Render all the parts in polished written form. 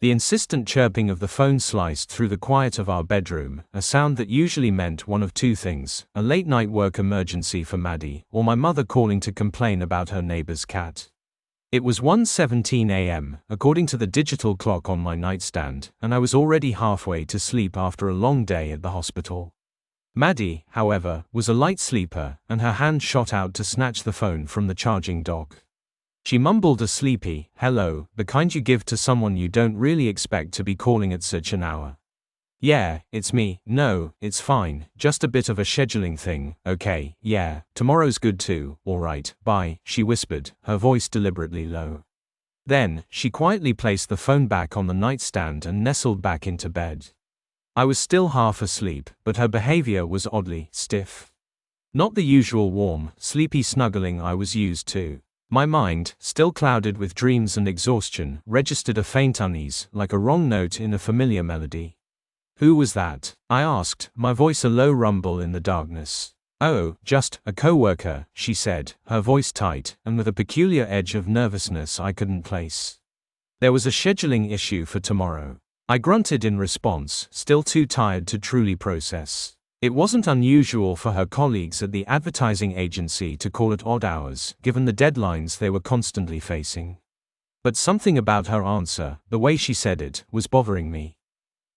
The insistent chirping of the phone sliced through the quiet of our bedroom, a sound that usually meant one of two things: a late-night work emergency for Maddie, or my mother calling to complain about her neighbor's cat. It was 1:17 a.m., according to the digital clock on my nightstand, and I was already halfway to sleep after a long day at the hospital. Maddie, however, was a light sleeper, and her hand shot out to snatch the phone from the charging dock. She mumbled a sleepy hello, the kind you give to someone you don't really expect to be calling at such an hour. "Yeah, it's me. No, it's fine, just a bit of a scheduling thing. Okay, yeah, tomorrow's good too. Alright, bye," she whispered, her voice deliberately low. Then, she quietly placed the phone back on the nightstand and nestled back into bed. I was still half asleep, but her behavior was oddly stiff. Not the usual warm, sleepy snuggling I was used to. My mind, still clouded with dreams and exhaustion, registered a faint unease, like a wrong note in a familiar melody. "Who was that?" I asked, my voice a low rumble in the darkness. "Oh, just a coworker," she said, her voice tight, and with a peculiar edge of nervousness I couldn't place. "There was a scheduling issue for tomorrow." I grunted in response, still too tired to truly process. It wasn't unusual for her colleagues at the advertising agency to call at odd hours, given the deadlines they were constantly facing. But something about her answer, the way she said it, was bothering me.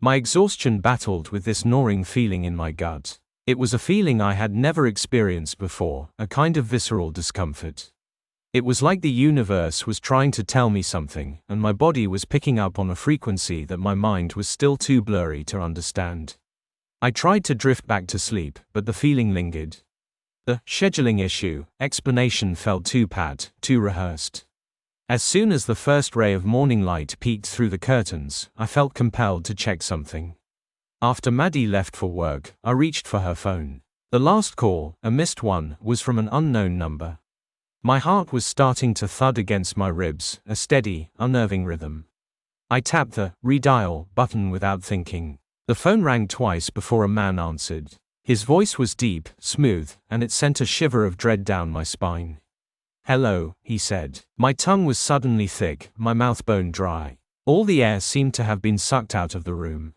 My exhaustion battled with this gnawing feeling in my gut. It was a feeling I had never experienced before, a kind of visceral discomfort. It was like the universe was trying to tell me something, and my body was picking up on a frequency that my mind was still too blurry to understand. I tried to drift back to sleep, but the feeling lingered. The scheduling issue explanation felt too pat, too rehearsed. As soon as the first ray of morning light peeked through the curtains, I felt compelled to check something. After Maddie left for work, I reached for her phone. The last call, a missed one, was from an unknown number. My heart was starting to thud against my ribs, a steady, unnerving rhythm. I tapped the redial button without thinking. The phone rang twice before a man answered. His voice was deep, smooth, and it sent a shiver of dread down my spine. "Hello," he said. My tongue was suddenly thick, my mouth bone dry. All the air seemed to have been sucked out of the room.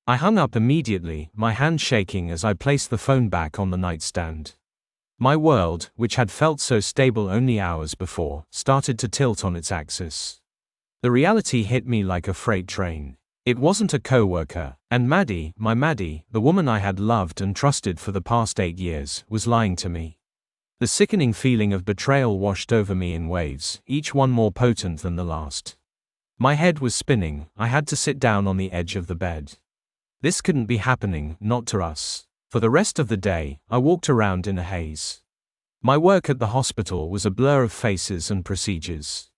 I hung up immediately, my hand shaking as I placed the phone back on the nightstand. My world, which had felt so stable only hours before, started to tilt on its axis. The reality hit me like a freight train. It wasn't a coworker, and Maddie, my Maddie, the woman I had loved and trusted for the past 8 years, was lying to me. The sickening feeling of betrayal washed over me in waves, each one more potent than the last. My head was spinning, I had to sit down on the edge of the bed. This couldn't be happening, not to us. For the rest of the day, I walked around in a haze. My work at the hospital was a blur of faces and procedures.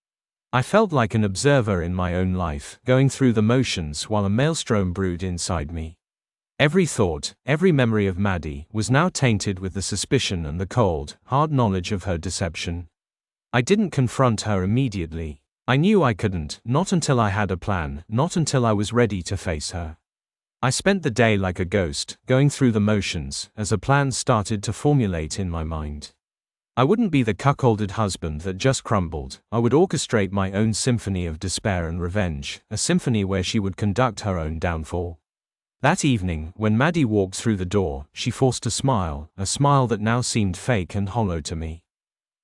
I felt like an observer in my own life, going through the motions while a maelstrom brewed inside me. Every thought, every memory of Maddie, was now tainted with the suspicion and the cold, hard knowledge of her deception. I didn't confront her immediately. I knew I couldn't, not until I had a plan, not until I was ready to face her. I spent the day like a ghost, going through the motions, as a plan started to formulate in my mind. I wouldn't be the cuckolded husband that just crumbled. I would orchestrate my own symphony of despair and revenge, a symphony where she would conduct her own downfall. That evening, when Maddie walked through the door, she forced a smile that now seemed fake and hollow to me.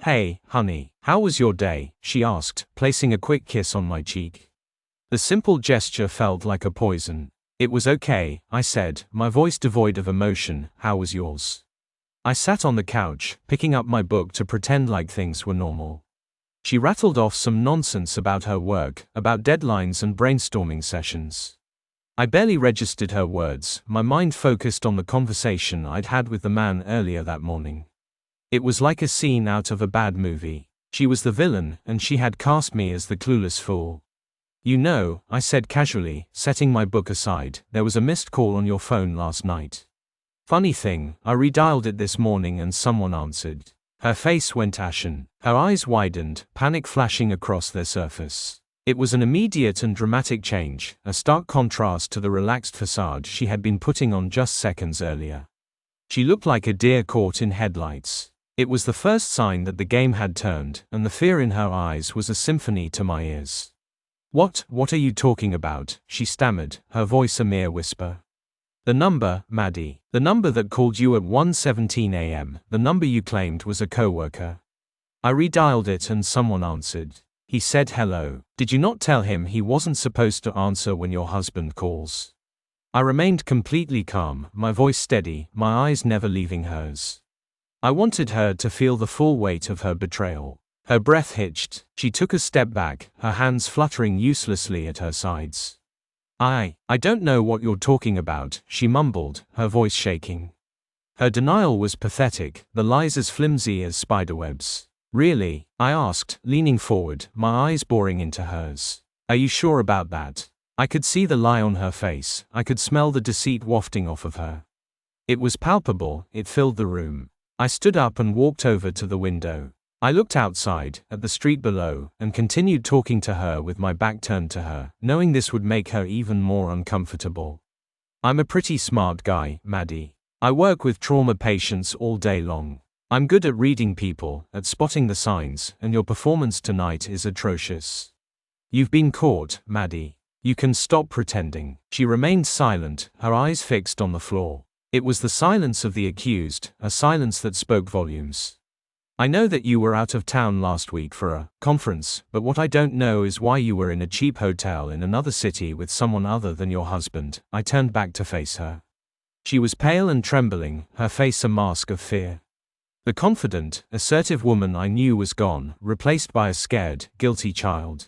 "Hey, honey, how was your day?" she asked, placing a quick kiss on my cheek. The simple gesture felt like a poison. "It was okay," I said, my voice devoid of emotion. "How was yours?" I sat on the couch, picking up my book to pretend like things were normal. She rattled off some nonsense about her work, about deadlines and brainstorming sessions. I barely registered her words, my mind focused on the conversation I'd had with the man earlier that morning. It was like a scene out of a bad movie. She was the villain, and she had cast me as the clueless fool. "You know," I said casually, setting my book aside, "there was a missed call on your phone last night. Funny thing, I redialed it this morning and someone answered." Her face went ashen. Her eyes widened, panic flashing across their surface. It was an immediate and dramatic change, a stark contrast to the relaxed facade she had been putting on just seconds earlier. She looked like a deer caught in headlights. It was the first sign that the game had turned, and the fear in her eyes was a symphony to my ears. What are you talking about?" she stammered, her voice a mere whisper. "The number, Maddie. The number that called you at 1:17 a.m., the number you claimed was a coworker. I redialed it and someone answered. He said hello. Did you not tell him he wasn't supposed to answer when your husband calls?" I remained completely calm, my voice steady, my eyes never leaving hers. I wanted her to feel the full weight of her betrayal. Her breath hitched, she took a step back, her hands fluttering uselessly at her sides. I don't know what you're talking about," she mumbled, her voice shaking. Her denial was pathetic, the lies as flimsy as spiderwebs. "Really?" I asked, leaning forward, my eyes boring into hers. "Are you sure about that?" I could see the lie on her face, I could smell the deceit wafting off of her. It was palpable, it filled the room. I stood up and walked over to the window. I looked outside, at the street below, and continued talking to her with my back turned to her, knowing this would make her even more uncomfortable. "I'm a pretty smart guy, Maddie. I work with trauma patients all day long. I'm good at reading people, at spotting the signs, and your performance tonight is atrocious. You've been caught, Maddie. You can stop pretending." She remained silent, her eyes fixed on the floor. It was the silence of the accused, a silence that spoke volumes. "I know that you were out of town last week for a conference, but what I don't know is why you were in a cheap hotel in another city with someone other than your husband." I turned back to face her. She was pale and trembling, her face a mask of fear. The confident, assertive woman I knew was gone, replaced by a scared, guilty child.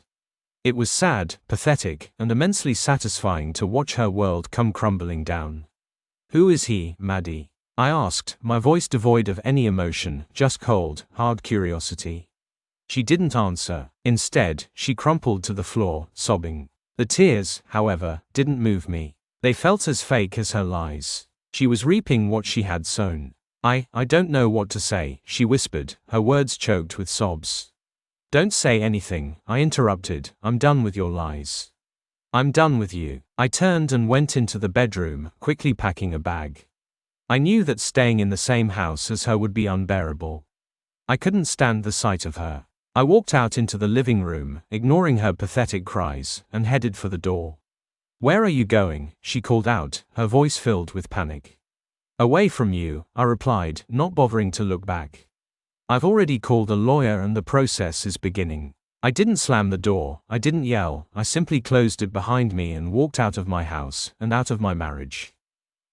It was sad, pathetic, and immensely satisfying to watch her world come crumbling down. "Who is he, Maddie?" I asked, my voice devoid of any emotion, just cold, hard curiosity. She didn't answer. Instead, she crumpled to the floor, sobbing. The tears, however, didn't move me. They felt as fake as her lies. She was reaping what she had sown. I don't know what to say," she whispered, her words choked with sobs. "Don't say anything," I interrupted, "I'm done with your lies. I'm done with you." I turned and went into the bedroom, quickly packing a bag. I knew that staying in the same house as her would be unbearable. I couldn't stand the sight of her. I walked out into the living room, ignoring her pathetic cries, and headed for the door. "Where are you going?" she called out, her voice filled with panic. "Away from you," I replied, not bothering to look back. "I've already called a lawyer and the process is beginning." I didn't slam the door, I didn't yell, I simply closed it behind me and walked out of my house, and out of my marriage.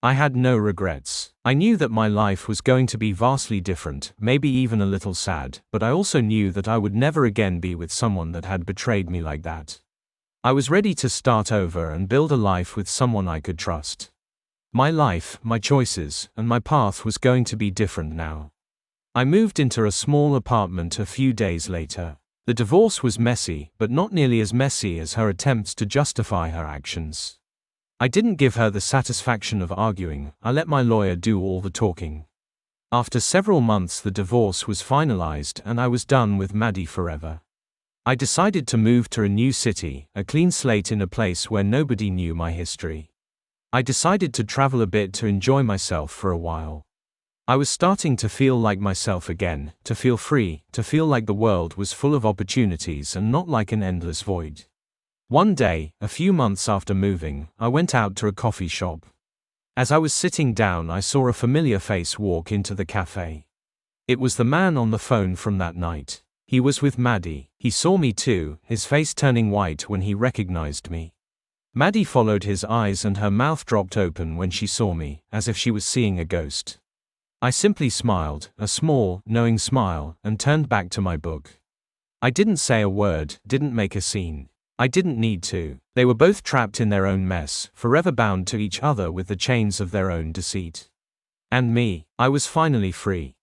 I had no regrets. I knew that my life was going to be vastly different, maybe even a little sad, but I also knew that I would never again be with someone that had betrayed me like that. I was ready to start over and build a life with someone I could trust. My life, my choices, and my path was going to be different now. I moved into a small apartment a few days later. The divorce was messy, but not nearly as messy as her attempts to justify her actions. I didn't give her the satisfaction of arguing, I let my lawyer do all the talking. After several months the divorce was finalized and I was done with Maddie forever. I decided to move to a new city, a clean slate in a place where nobody knew my history. I decided to travel a bit to enjoy myself for a while. I was starting to feel like myself again, to feel free, to feel like the world was full of opportunities and not like an endless void. One day, a few months after moving, I went out to a coffee shop. As I was sitting down, I saw a familiar face walk into the cafe. It was the man on the phone from that night. He was with Maddie. He saw me too, his face turning white when he recognized me. Maddie followed his eyes and her mouth dropped open when she saw me, as if she was seeing a ghost. I simply smiled, a small, knowing smile, and turned back to my book. I didn't say a word, didn't make a scene. I didn't need to. They were both trapped in their own mess, forever bound to each other with the chains of their own deceit. And me, I was finally free.